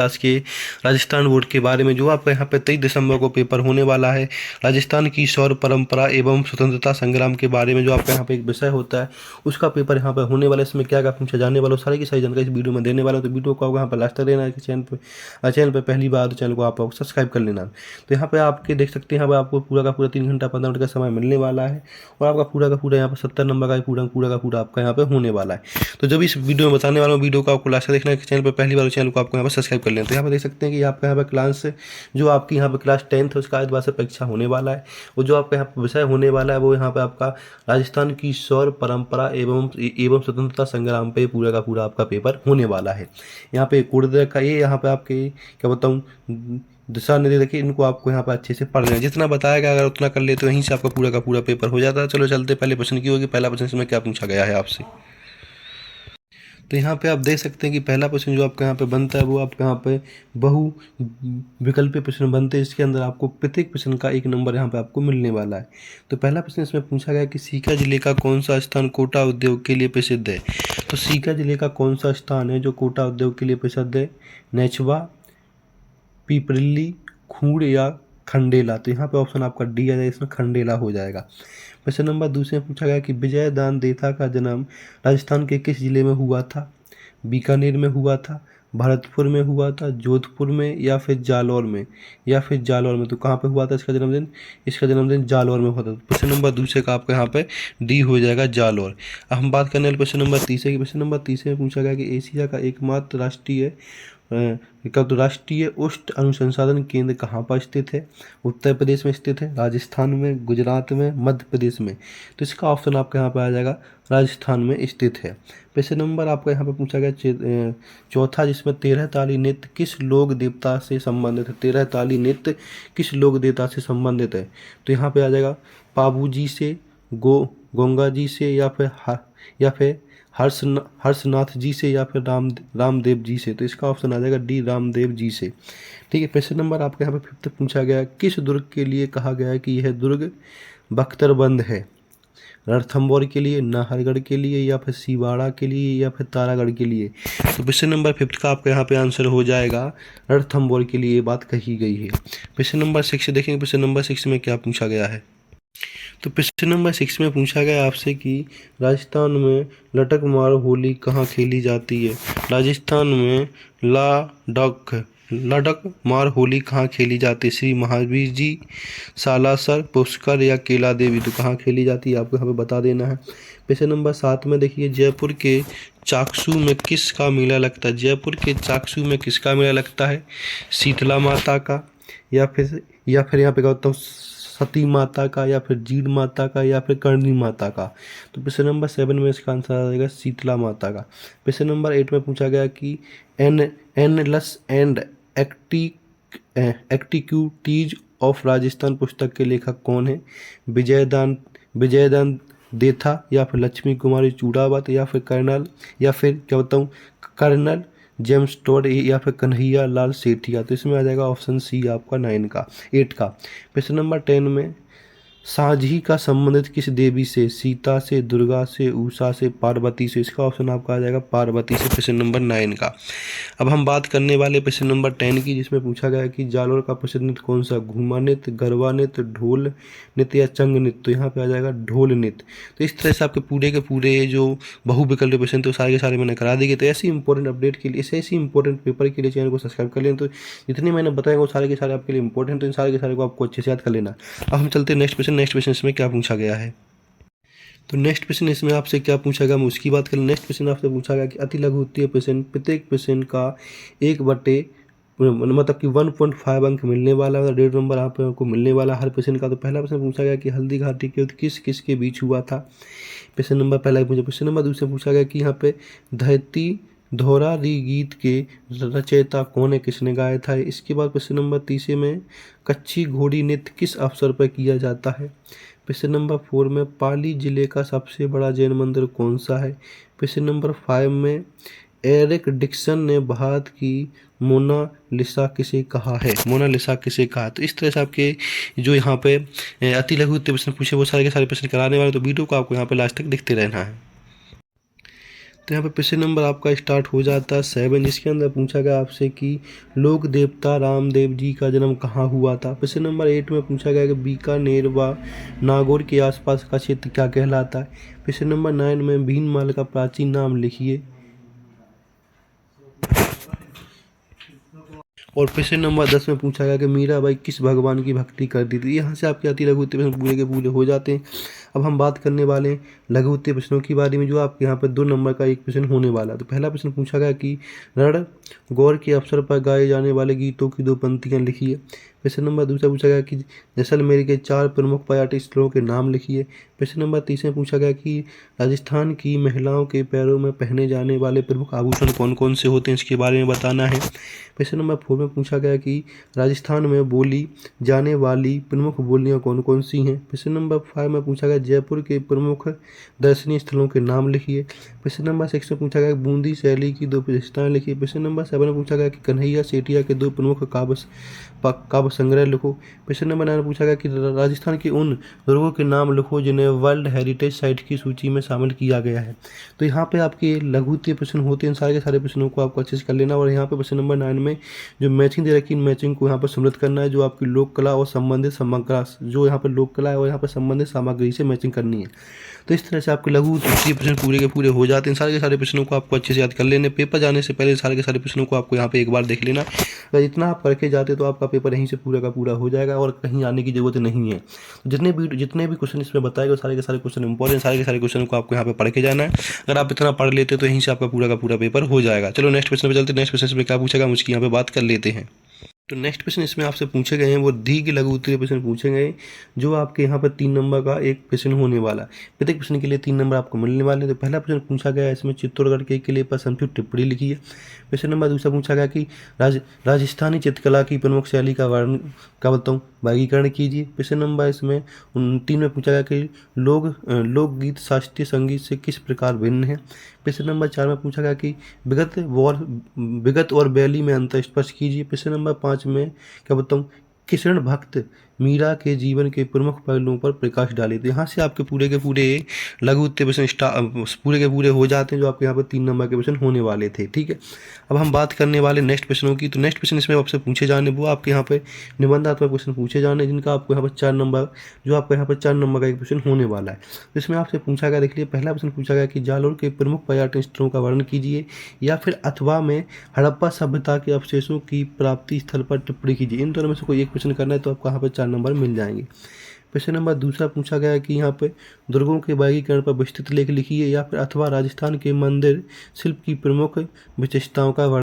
आज के राजस्थान बोर्ड के बारे में, जो आपका यहाँ पे 23 दिसंबर को पेपर होने वाला है। राजस्थान की शौर्य परंपरा एवं स्वतंत्रता संग्राम के बारे में जो आपका यहाँ पे एक विषय होता है, उसका पेपर यहाँ पे होने वाला है। इसमें क्या क्या पूछा जाने वाला है, सारी की सारी जानकारी इस वीडियो में देने वाला है। तो वीडियो को आपको यहाँ पर लास्ट तक देना है। चैनल पर पहली बार तो चैनल को आप सब्सक्राइब कर लेना। तो यहाँ पे आपके देख सकते हैं, यहाँ पे आपको पूरा का पूरा 3 घंटा 15 मिनट का समय मिलने वाला है और आपका पूरा का पूरा यहाँ पर 70 नंबर का पूरा आपका यहाँ पे होने वाला है। तो जब इस वीडियो में बताने वाला हूँ, वीडियो को आपको लास्ट तक देखना है। चैनल पर पहली बार चैनल को आपको यहाँ पर सब्सक्राइब कर लें। तो यहाँ पर देख सकते हैं कि आपका यहाँ पर क्लास जो आपकी यहाँ पर क्लास 10th है, उसका आज बाद से परीक्षा होने वाला है। और जो आपका यहाँ पर विषय होने वाला है वो यहाँ पे आपका राजस्थान की शौर्य परंपरा एवं स्वतंत्रता संग्राम पे पूरा का पूरा आपका पेपर होने वाला है। यहाँ पे कोड का ये यहाँ पे आपके क्या बताऊँ दिशा निर्देश देखिए, इनको आपको यहाँ पर अच्छे से पढ़ लेना। जितना बताएगा अगर उतना कर ले तो यहीं से आपका पूरा का पूरा पेपर हो जाता है। चलो चलते पहले प्रश्न की होगी। पहला प्रश्न इसमें क्या पूछा गया है आपसे, तो यहाँ पे आप देख सकते हैं कि पहला प्रश्न जो आपका यहाँ पे बनता है वो आपका यहाँ पे बहु विकल्पीय प्रश्न बनते हैं। इसके अंदर आपको प्रत्येक प्रश्न का 1 नंबर यहाँ पे आपको मिलने वाला है। तो पहला प्रश्न इसमें पूछा गया कि सीकर जिले का कौन सा स्थान कोटा उद्योग के लिए प्रसिद्ध है। तो सीकर जिले का कौन सा स्थान है जो कोटा उद्योग के लिए प्रसिद्ध है? नेचवा, पिपरली, खूड़ या खंडेला। तो यहाँ पे ऑप्शन आपका डी आ जाएगा, इसमें खंडेला हो जाएगा। प्रश्न नंबर दूसरे में पूछा गया कि विजय दान देथा का जन्म राजस्थान के किस जिले में हुआ था? बीकानेर में हुआ था, भरतपुर में हुआ था, जोधपुर में या फिर जालौर में तो कहाँ पे हुआ था इसका जन्मदिन? इसका जन्मदिन जालौर में हुआ था। प्रश्न नंबर दूसरे का आपका यहाँ पे डी हो जाएगा, जालौर। अब हम बात करने वाले प्रश्न नंबर तीसरे की। प्रश्न नंबर तीसरे में पूछा गया कि एशिया का एकमात्र राष्ट्रीय उष्ण अनुसंधान केंद्र कहाँ पर स्थित है? उत्तर प्रदेश में स्थित है, राजस्थान में, गुजरात में, मध्य प्रदेश में। तो इसका ऑप्शन आपका यहाँ पर आ जाएगा राजस्थान में स्थित है। प्रश्न नंबर आपका यहाँ पर पूछा गया चौथा, जिसमें 13 ताली नृत्य किस लोक देवता से संबंधित है? 13 ताली नृत्य किस लोक देवता से संबंधित है? तो यहाँ पे आ जाएगा पाबू जी से, गंगा जी से, या फिर हर्षनाथ जी से, या फिर रामदेव जी से। तो इसका ऑप्शन आ जाएगा डी, रामदेव जी से। ठीक है। प्रश्न नंबर आपके यहाँ पे 5th पूछा गया, किस दुर्ग के लिए कहा गया है कि यह दुर्ग बख्तरबंद है? रणथंभौर के लिए, नाहरगढ़ के लिए, या फिर सिवाड़ा के लिए, या फिर तारागढ़ के लिए। तो प्रश्न नंबर 5th का आपका यहाँ पे आंसर हो जाएगा रणथंभौर के लिए, ये बात कही गई है। प्रश्न नंबर 6 देखेंगे, प्रश्न नंबर 6 में क्या पूछा गया है। तो प्रश्न नंबर 6 में पूछा गया आपसे कि राजस्थान में लटक मार होली कहाँ खेली जाती है? राजस्थान में लटक मार होली कहाँ खेली जाती है? श्री महावीर जी, सालासर, पुष्कर या केला देवी। तो कहाँ खेली जाती है आपको यहाँ पे बता देना है। प्रश्न नंबर 7 में देखिए, जयपुर के चाकसू में किसका मेला लगता है? जयपुर के चाकसू में किसका मेला लगता है? शीतला माता का, या फिर यहाँ पे कहता हूँ सती माता का, या फिर जीड माता का, या फिर करणी माता का। तो प्रश्न नंबर 7 में इसका आंसर आ जाएगा शीतला माता का। प्रश्न नंबर 8 में पूछा गया कि एनलस एंड एक्टिक्यूटीज ऑफ राजस्थान पुस्तक के लेखक कौन है? विजयदान देथा, या फिर लक्ष्मी कुमारी चूड़ावत, या फिर कर्नल जेम्स टॉड, या फिर कन्हैया लाल सेठिया। तो इसमें आ जाएगा ऑप्शन सी आपका 8 का। प्रश्न नंबर 10 में साझी का संबंधित किस देवी से? सीता से, दुर्गा से, उषा से, पार्वती से। इसका ऑप्शन आपका आ जाएगा पार्वती से, प्रश्न नंबर 9 का। अब हम बात करने वाले प्रश्न नंबर 10 की, जिसमें पूछा गया कि जालौर का प्रसिद्ध नृत्य कौन सा? घूमा नृत्य, गरबा नृत्य, ढोल नृत्य या चंग नृत्य। तो यहाँ पे आ जाएगा ढोल नृत्य। तो इस तरह से आपके पूरे के पूरे जो बहुविकल्पीय प्रश्न तो सारे के सारे मैंने करा दिए। तो ऐसी इंपॉर्टेंट अपडेट के लिए, ऐसी इंपॉर्टेंट पेपर के लिए चैनल को सब्सक्राइब कर लें। तो जितने मैंने बताया वो सारे के सारे आपके लिए इंपॉर्टेंट, तो इन सारे के सारे को आपको अच्छे से याद कर लेना। अब हम चलते हैं नेक्स्ट क्वेश्चन इसमें क्या पूछा गया है। तो नेक्स्ट क्वेश्चन इसमें आपसे क्या पूछा गया, हम उसकी बात करें। नेक्स्ट क्वेश्चन आपसे पूछा गया कि अति लघु उत्तीय प्रश्न, प्रत्येक प्रश्न का 1/5 अंक मिलने वाला है, 1.5 नंबर आपको मिलने वाला हर प्रश्न का। तो पहला प्रश्न पूछा गया कि हल्दी घाटी के युद्ध किस किस के बीच हुआ था? प्रश्न नंबर पहला पूछा। प्रश्न नंबर दूसरा पूछा गया कि यहाँ पे धरती धोरा री गीत के रचयिता कौन है, किसने गाया था? इसके बाद प्रश्न नंबर तीसरे में कच्ची घोड़ी नृत्य किस अवसर पर किया जाता है? प्रश्न नंबर 4 में पाली जिले का सबसे बड़ा जैन मंदिर कौन सा है? प्रश्न नंबर 5 में एरिक डिक्सन ने भारत की मोनालिसा किसे कहा है? तो इस तरह से आपके जो यहाँ पे अति लघु उत्तर प्रश्न पूछे वो सारे के सारे प्रश्न कराने वाले। तो वीडियो को आपको यहाँ पे लास्ट तक देखते रहना है। तो यहाँ पे प्रश्न नंबर आपका स्टार्ट हो जाता है 7, जिसके अंदर पूछा गया आपसे कि लोक देवता रामदेव जी का जन्म कहाँ हुआ था। प्रश्न नंबर 8 में पूछा गया कि बीकानेर व नागौर के आसपास का क्षेत्र क्या कहलाता है। प्रश्न नंबर 9 में भीनमाल का प्राचीन नाम लिखिए। और प्रश्न नंबर 10 में पूछा गया कि मीराबाई किस भगवान की भक्ति करती थी। यहाँ से आपके अति लघु उत्तर प्रश्न पूरे के पूरे हो जाते हैं। अब हम बात करने वाले हैं लघु उत्तर प्रश्नों के बारे में, जो आपके यहाँ पर 2 नंबर का एक प्रश्न होने वाला है। तो पहला प्रश्न पूछा गया कि रण गौर के अवसर पर गाए जाने वाले गीतों की 2 पंक्तियाँ लिखिए। प्रश्न नंबर दूसरा पूछा गया कि जैसलमेर के 4 प्रमुख पर्यटक स्थलों के नाम लिखिए। प्रश्न नंबर 30 में पूछा गया कि राजस्थान की महिलाओं के पैरों में पहने जाने वाले प्रमुख आभूषण कौन कौन से होते हैं, इसके बारे में बताना है। प्रश्न नंबर 4 में पूछा गया कि राजस्थान में बोली जाने वाली प्रमुख बोलियां कौन कौन सी हैं। प्रश्न नंबर 5 में पूछा गया जयपुर के प्रमुख दर्शनीय स्थलों के नाम लिखिए। प्रश्न नंबर 6 में पूछा गया बूंदी शैली की 2 विशेषताएं लिखिए। प्रश्न नंबर 7 में पूछा गया कि कन्हैया सेठिया के 2 प्रमुख काव्य संग्रह लिखो। प्रश्न नंबर 9 में पूछा गया कि राजस्थान के उन दुर्गों के नाम लिखो जिन्हें वर्ल्ड हेरिटेज साइट की सूची में शामिल किया गया है। तो यहाँ पे आपके लघु उत्तरीय प्रश्न होते हैं, सारे के सारे प्रश्नों को आपको अच्छे से कर लेना। और यहाँ पे प्रश्न नंबर 9 में जो मैचिंग दे रखी, इन मैचिंग को यहाँ पर समृद्ध करना है, जो आपकी लोक कला और संबंधित सामग्री, जो यहाँ पर लोक कला है और यहाँ पर संबंधित सामग्री से मैचिंग करनी है। तो इस तरह से आपके लघु उत्तरीय प्रश्न पूरे के पूरे हो जाते हैं। सारे के सारे प्रश्नों को आपको अच्छे से याद कर लेने, पेपर जाने से पहले सारे के सारे प्रश्नों को आपको यहाँ पे एक बार देख लेना। अगर इतना आप करके जाते तो आपका पेपर यहीं से पूरा का पूरा हो जाएगा और कहीं आने की जरूरत नहीं है। जितने भी क्वेश्चन इसमें बताए गए सारे के सारे क्वेश्चन इंपॉर्टेंट, सारे के सारे क्वेश्चन को आपको यहाँ पे पढ़ के जाना है। अगर आप इतना पढ़ लेते तो यहीं से आपका पूरा का पूरा पेपर हो जाएगा। चलो नेक्स्ट क्वेश्चन पे चलते हैं। नेक्स्ट क्वेश्चन में क्या पूछेगा हम उसकी यहाँ पे बात कर लेते हैं। तो नेक्स्ट प्रश्न इसमें आपसे पूछे गए हैं वो दीर्घ लघु उत्तरीय प्रश्न पूछे गए, जो आपके यहाँ पर 3 नंबर का एक प्रश्न होने वाला है। प्रत्येक प्रश्न के लिए 3 नंबर आपको मिलने वाले हैं। तो पहला प्रश्न पूछा गया है इसमें चित्तौड़गढ़ के किले पर संक्षिप्त टिप्पणी लिखी है। प्रश्न नंबर दूसरा पूछा गया कि राजस्थानी चित्रकला की प्रमुख शैली का वर्णन का बताऊँ वर्गीकरण कीजिए। प्रश्न नंबर इसमें 3 में पूछा गया कि लोकगीत शास्त्रीय संगीत से किस प्रकार भिन्न है। प्रश्न नंबर 4 में पूछा गया कि विगत और बैली में अंतर स्पष्ट कीजिए। प्रश्न नंबर 5 में क्या बताऊँ कृष्ण भक्त मीरा के जीवन के प्रमुख पहलुओं पर प्रकाश डाले। तो यहाँ से आपके पूरे के पूरे लघु उत्तरीय प्रश्न पूरे के पूरे हो जाते हैं, जो आपके यहाँ पर 3 नंबर के प्रश्न होने वाले थे। ठीक है, अब हम बात करने वाले नेक्स्ट प्रश्नों की। तो नेक्स्ट प्रश्न इसमें आपसे पूछे जाने वो आपके यहाँ पे निबंधात्मक प्रश्न पूछे जाने, जिनका आपको यहाँ पर 4 नंबर, जो आपको यहाँ पर 4 नंबर का एक प्रश्न होने वाला है। तो इसमें आपसे पूछा गया, देखिए पहला प्रश्न पूछा गया कि जालोर के प्रमुख पर्यटन स्थलों का वर्णन कीजिए, या फिर अथवा में हड़प्पा सभ्यता के अवशेषों की प्राप्ति स्थल पर टिप्पणी कीजिए। इन दोनों में से कोई एक प्रश्न करना है तो आपको यहाँ पर 4 नंबर मिल जाएंगे। प्रश्न नंबर दूसरा पूछा गया है कि यहाँ पे दुर्गों के वर्गीकरण पर विस्तृत लेख लिखिए, या फिर अथवा राजस्थान के मंदिर शिल्प की प्रमुख विशेषताओं का